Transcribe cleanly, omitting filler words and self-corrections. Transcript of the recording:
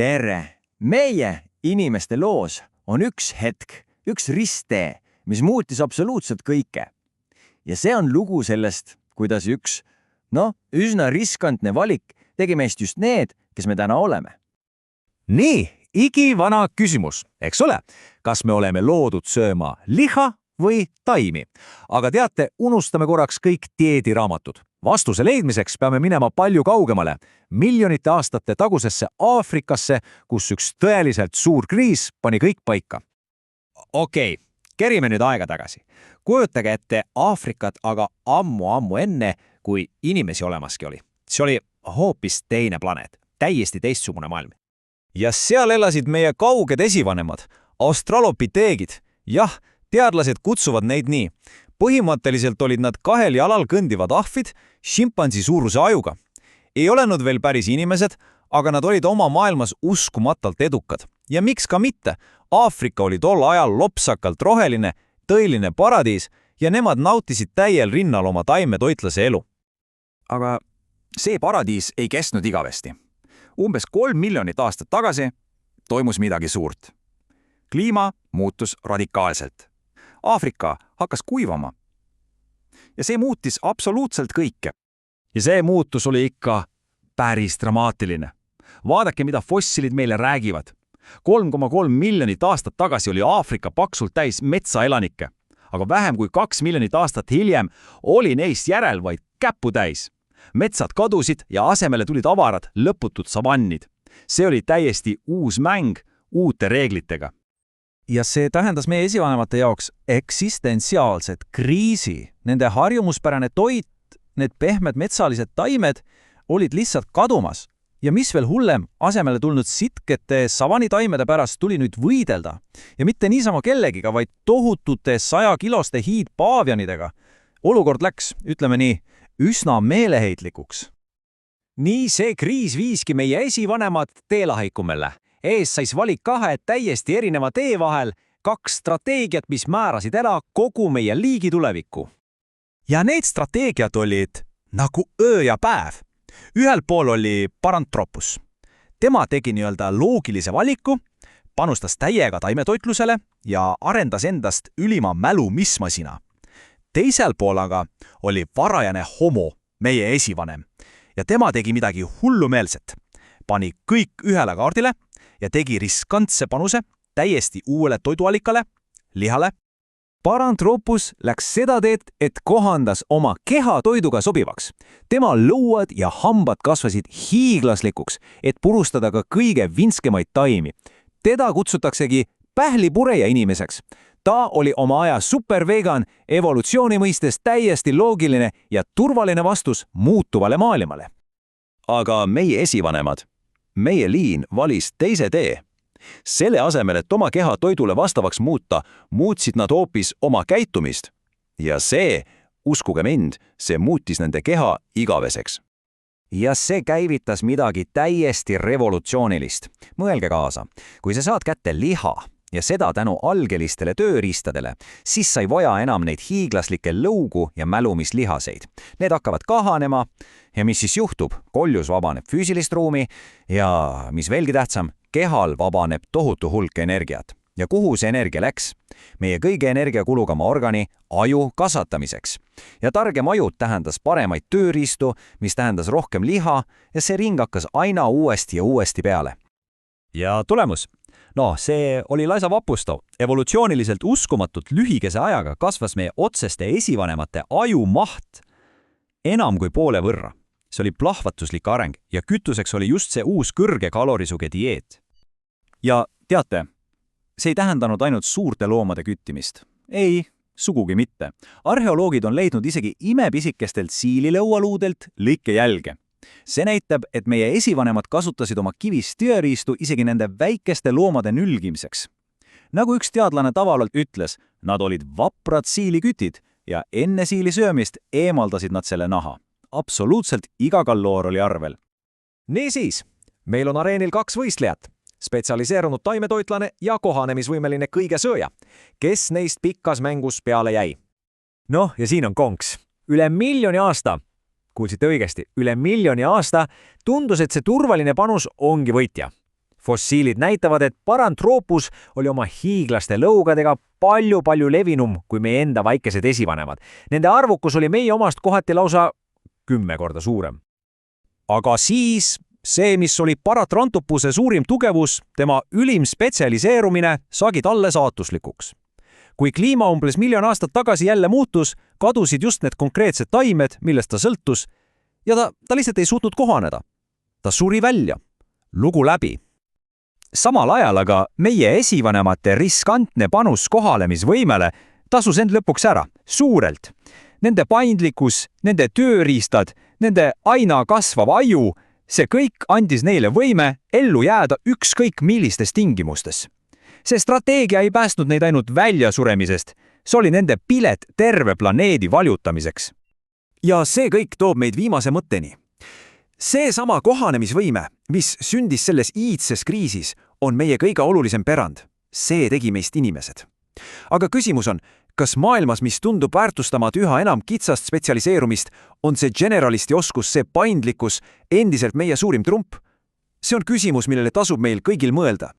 Tere! Meie inimeste loos on üks hetk, üks risttee, mis muutis absoluutselt kõike. Ja see on lugu sellest, kuidas üks, üsna riskantne valik tegi meist just need, kes me täna oleme. Nii, igivana küsimus, eks ole? Kas me oleme loodud sööma liha või taimi? Aga teate, unustame korraks kõik dieediraamatud. Vastuse leidmiseks peame minema palju kaugemale, miljonite aastate tagusesse Aafrikasse, kus üks tõeliselt suur kriis pani kõik paika. Okei, kerime nüüd aega tagasi. Kujutage ette Aafrikat aga ammu enne, kui inimesi olemaski oli. See oli hoopis teine planeet, täiesti teistsugune maailm. Ja seal elasid meie kauged esivanemad, australopiteegid. Jah, teadlased kutsuvad neid nii. Põhimõtteliselt olid nad 2 jalal kõndivad ahvid, šimpansi suuruse ajuga. Ei olenud veel päris inimesed, aga nad olid oma maailmas uskumatult edukad. Ja miks ka mitte? Aafrika oli tol ajal lopsakalt roheline, tõeline paradiis ja nemad nautisid täiel rinnal oma taimetoitlase elu. Aga see paradiis ei kestnud igavesti. Umbes 3 miljonit aastat tagasi toimus midagi suurt. Kliima muutus radikaalselt. Aafrika hakkas kuivama. Ja see muutis absoluutselt kõike. Ja see muutus oli ikka päris dramaatiline. Vaadake, mida fossilid meile räägivad. 3,3 miljonit aastat tagasi oli Aafrika paksult täis metsaelanikke, aga vähem kui 2 miljonit aastat hiljem oli neist järel vaid käputäis. Metsad kadusid ja asemele tulid avarad, lõputud savannid. See oli täiesti uus mäng uute reeglitega. Ja see tähendas meie esivanemate jaoks eksistentsiaalset kriisi. Nende harjumuspärane toit, need pehmed metsalised taimed olid lihtsalt kadumas. Ja mis veel hullem, asemele tulnud sitkete savanitaimede pärast tuli nüüd võidelda. Ja mitte niisama kellegiga, vaid tohutute 100-kiloste hiidpaavianidega. Olukord läks, ütleme nii, üsna meeleheitlikuks. Nii see kriis viiski meie esivanemad teelaheikumelle. Ees sais valik 2 täiesti erineva tee vahel, 2 strateegiat, mis määrasid ära kogu meie liigi tulevikku. Ja need strateegiad olid nagu öö ja päev. Ühel pool oli Paranthropus. Tema tegi nii-öelda loogilise valiku, panustas täiega taimetoitlusele ja arendas endast ülima mälumismasina. Teisel pool aga oli varajane homo, meie esivanem. Ja tema tegi midagi hullumeelset. Pani kõik ühele kaardile ja tegi riskantse panuse täiesti uuele toidualikale, lihale. Paranthropus läks seda teed, et kohandas oma keha toiduga sobivaks. Tema lõuad ja hambad kasvasid hiiglaslikuks, et purustada ka kõige vinskemaid taimi. Teda kutsutaksegi pählipureja inimeseks. Ta oli oma aja supervegan, evolutsiooni mõistes täiesti loogiline ja turvaline vastus muutuvale maailmale. Aga meie esivanemad, meie liin valis teise tee. Selle asemel, et oma keha toidule vastavaks muuta, muutsid nad hoopis oma käitumist. Ja see, uskuge mind, see muutis nende keha igaveseks. Ja see käivitas midagi täiesti revolutsioonilist. Mõelge kaasa, kui sa saad kätte liha ja seda tänu algelistele tööriistadele, siis sa ei vaja enam neid hiiglaslikke lõugu ja mälumislihaseid. Need hakkavad kahanema ja mis siis juhtub? Koljus vabaneb füüsilist ruumi ja, mis veelgi tähtsam, kehal vabaneb tohutu hulk energiat. Ja kuhu see energia läks? Meie kõige energiakulugama organi, aju kasvatamiseks. Ja targem aju tähendas paremaid tööriistu, mis tähendas rohkem liha ja see ring hakkas aina uuesti ja uuesti peale. Ja tulemus? See oli laisa vapustav. Evolutsiooniliselt uskumatult lühikese ajaga kasvas meie otseste esivanemate aju maht enam kui poole võrra. See oli plahvatuslik areng ja kütuseks oli just see uus kõrge kalorisuge dieet. Ja teate, see ei tähendanud ainult suurte loomade küttimist. Ei, sugugi mitte. Arheoloogid on leidnud isegi imepisikestelt siililõualuudelt lõikejälge. See näitab, et meie esivanemad kasutasid oma kivist tööriistu isegi nende väikeste loomade nülgimiseks. Nagu üks teadlane tavalalt ütles, nad olid vaprad siilikütid ja enne siili söömist eemaldasid nad selle naha. Absoluutselt iga kalloor oli arvel. Niisiis, meil on areenil 2 võistlejat. Spetsialiseerunud taimetoitlane ja kohanemisvõimeline kõigesööja. Kes neist pikas mängus peale jäi? Ja siin on konks. Üle 1 miljoni aasta. Kuulsite õigesti, üle 1 miljoni aasta tundus, et see turvaline panus ongi võitja. fossiilid näitavad, et Paranthropus oli oma hiiglaste lõugadega palju-palju levinum kui meie enda väikesed esivanemad. Nende arvukus oli meie omast kohati lausa 10 korda suurem. Aga siis see, mis oli Paranthropuse suurim tugevus, tema ülim spetsialiseerumine, saagi talle saatuslikuks. Kui kliima umbes 1 miljon aastat tagasi jälle muutus, kadusid just need konkreetsed taimed, millest ta sõltus, ja ta lihtsalt ei suutnud kohaneda. Ta suri välja. Lugu läbi. Samal ajal aga meie esivanemate riskantne panus kohalemisvõimele tasus end lõpuks ära, suurelt. Nende paindlikkus, nende tööriistad, nende aina kasvav aju, see kõik andis neile võime ellu jääda ükskõik millistes tingimustes. See strateegia ei päästnud neid ainult väljasuremisest, see oli nende pilet terve planeedi valjutamiseks. Ja see kõik toob meid viimase mõtteni. See sama kohanemisvõime, mis sündis selles iidses kriisis, on meie kõige olulisem pärand. See tegi meist inimesed. Aga küsimus on, kas maailmas, mis tundub väärtustamat üha enam kitsast spetsialiseerumist, on see generalisti oskus, see paindlikkus endiselt meie suurim trump? See on küsimus, millele tasub meil kõigil mõelda.